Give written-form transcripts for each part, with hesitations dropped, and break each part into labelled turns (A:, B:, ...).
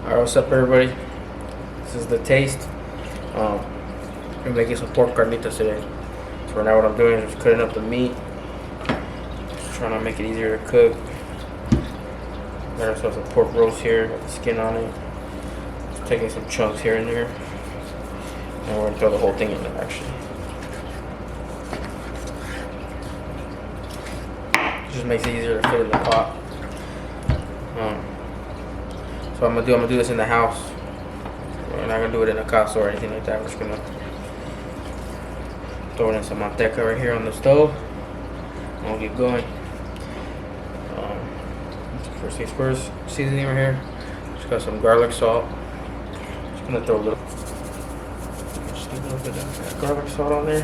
A: Alright, what's up everybody? This is the taste. I'm making some pork carnitas today. So right now what I'm doing is just cutting up the meat. Just trying to make it easier to cook. Got ourselves a pork roast here, got the skin on it. Just taking some chunks here and there. And we're gonna throw the whole thing in there actually. It just makes it easier to fit in the pot. So I'm gonna do this in the house. We're not gonna do it in a casa or anything like that. We're just gonna throw in some manteca right here on the stove. And we'll get going. First things first, seasoning right here. Just got some garlic salt. Just gonna throw a little bit of that garlic salt on there.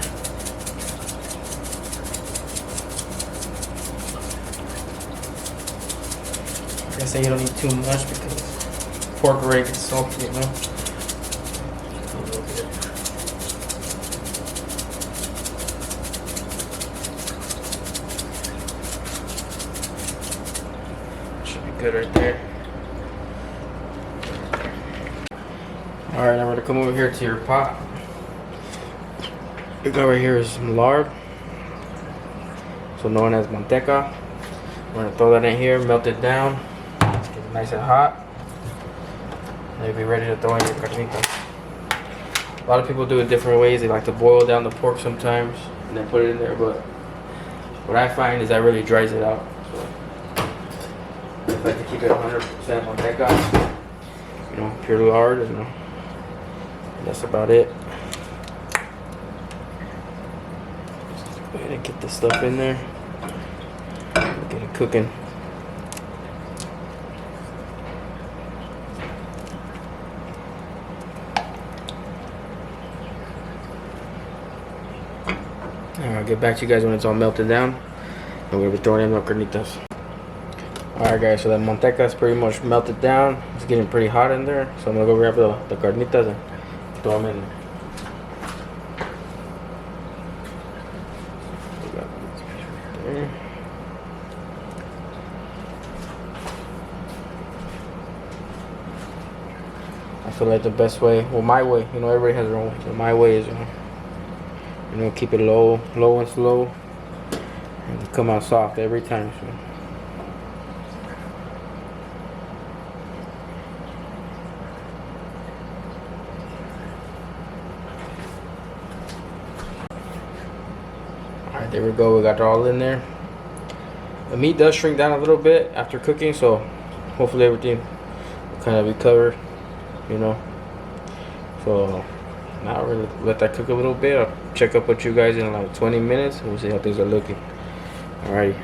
A: Like I say, you don't need too much because pork already gets salty, you know. A little bit. Should be good right there. Alright, now we're gonna come over here to your pot. What you got right here is some lard, so known as manteca. We're gonna throw that in here, melt it down, get it nice and hot. They'll be ready to throw in your carnitas. A lot of people do it different ways. They like to boil down the pork sometimes and then put it in there, but what I find is that really dries it out. So I like to keep it 100% manteca, you know, pure lard, and that's about it. Go ahead and get this stuff in there. Get it cooking. I'll get back to you guys when it's all melted down. And we're going to be throwing in the carnitas. Alright guys, so that manteca is pretty much melted down. It's getting pretty hot in there. So I'm going to go grab the carnitas and throw them in there. I feel like the best way, well my way, you know, everybody has their own way. So my way is, you know, keep it low and slow, and come out soft every time. So. Alright, there we go. We got it all in there. The meat does shrink down a little bit after cooking, so hopefully everything will kind of be covered, you know. So now we're gonna let that cook a little bit. I'll check up with you guys in like 20 minutes and we'll see how things are looking. Alrighty.